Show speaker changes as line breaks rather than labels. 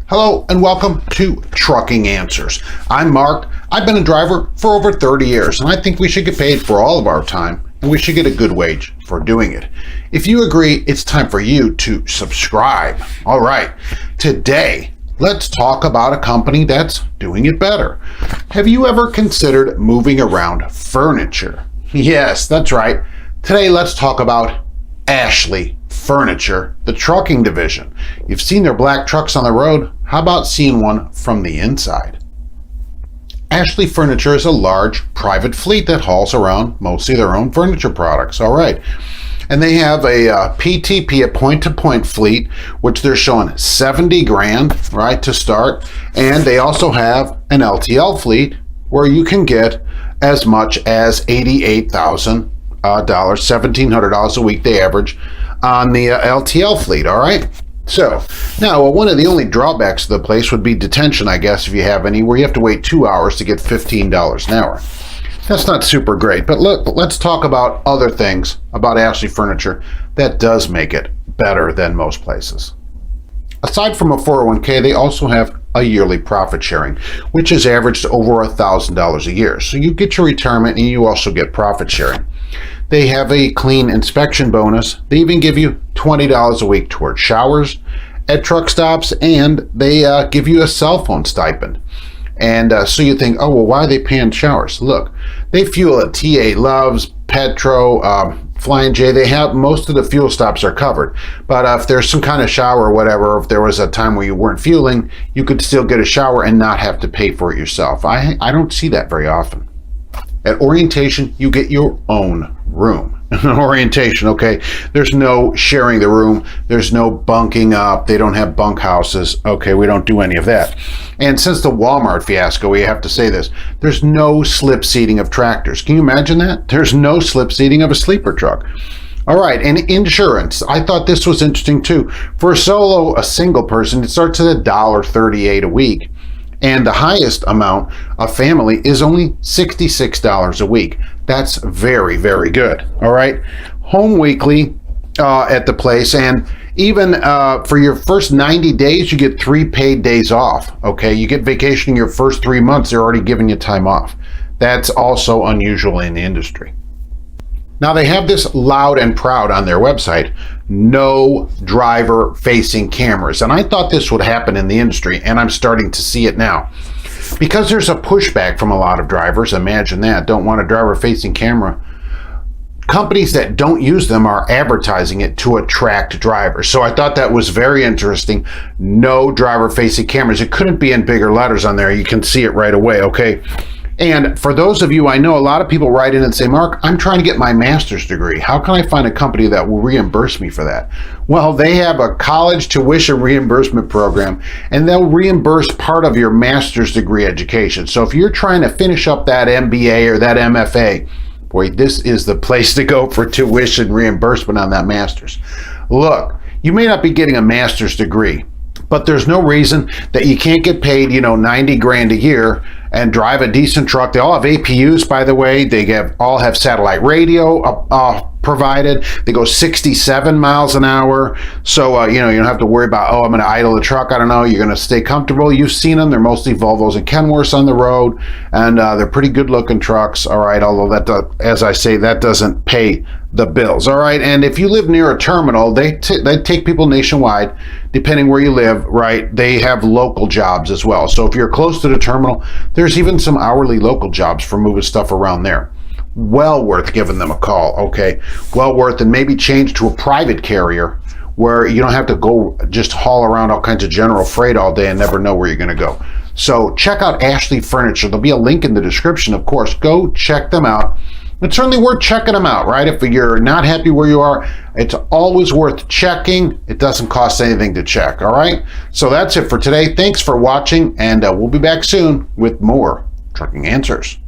Hello and welcome to Trucking Answers. I'm Mark. I've been a driver for over 30 years and I think we should get paid for all of our time and we should get a good wage for doing it. If you agree, it's time for you to subscribe. All right, today let's talk about a company that's doing it better. Have you ever considered moving around furniture? Yes, that's right. Today let's talk about Ashley Furniture, the trucking division. You've seen their black trucks on the road. How about seeing one from the inside? Ashley Furniture is a large private fleet that hauls around mostly their own furniture products. All right. And they have a PTP, a point-to-point fleet, which they're showing 70 grand, right, to start. And they also have an LTL fleet where you can get as much as $88,000, $1,700 a week they average on the LTL fleet, all right? So, now one of the only drawbacks to the place would be detention, I guess, if you have any, where you have to wait 2 hours to get $15 an hour. That's not super great, but look, let's talk about other things about Ashley Furniture that does make it better than most places. Aside from a 401k, they also have a yearly profit sharing, which is averaged over $1,000 a year. So you get your retirement and you also get profit sharing. They have a clean inspection bonus. They even give you $20 a week towards showers at truck stops, and they give you a cell phone stipend. And so you think, oh, well, why are they paying showers? Look, they fuel at TA Loves, Petro, Flying J. They have most of the fuel stops are covered. But if there's some kind of shower or whatever, if there was a time where you weren't fueling, you could still get a shower and not have to pay for it yourself. I don't see that very often. At orientation, you get your own room. Orientation, okay? There's no sharing the room. There's no bunking up. They don't have bunk houses. Okay, we don't do any of that. And since the Walmart fiasco, we have to say this. There's no slip seating of tractors. Can you imagine that? There's no slip seating of a sleeper truck. All right, and insurance. I thought this was interesting too. For a single person, it starts at $1.38 a week. And the highest amount of family is only $66 a week. That's very, very good. All right. Home weekly at the place. And even for your first 90 days, you get 3 paid days off. Okay. You get vacation your first 3 months. They're already giving you time off. That's also unusual in the industry. Now they have this loud and proud on their website, no driver facing cameras. And I thought this would happen in the industry, and I'm starting to see it now. Because there's a pushback from a lot of drivers, imagine that, don't want a driver facing camera. Companies that don't use them are advertising it to attract drivers. So I thought that was very interesting. No driver facing cameras. It couldn't be in bigger letters on there. You can see it right away, okay? And for those of you, I know a lot of people write in and say, Mark, I'm trying to get my master's degree. How can I find a company that will reimburse me for that? Well, they have a college tuition reimbursement program, and they'll reimburse part of your master's degree education. So if you're trying to finish up that MBA or that MFA, boy, this is the place to go for tuition reimbursement on that master's. Look, you may not be getting a master's degree, but there's no reason that you can't get paid, 90 grand a year and drive a decent truck. They all have APUs, by the way. They all have satellite radio provided. They go 67 miles an hour. So, you don't have to worry about, I'm going to idle the truck. I don't know. You're going to stay comfortable. You've seen them. They're mostly Volvos and Kenworths on the road. And they're pretty good looking trucks. All right. Although as I say, that doesn't pay the bills. All right. And if you live near a terminal, they take people nationwide, depending where you live, right? They have local jobs as well. So if you're close to the terminal, there's even some hourly local jobs for moving stuff around there. Well worth giving them a call, okay? Well worth, and maybe change to a private carrier where you don't have to go just haul around all kinds of general freight all day and never know where you're going to go. So check out Ashley Furniture. There'll be a link in the description, of course. Go check them out. It's certainly worth checking them out, right? If you're not happy where you are, it's always worth checking. It doesn't cost anything to check, all right? So that's it for today. Thanks for watching, and we'll be back soon with more Trucking Answers.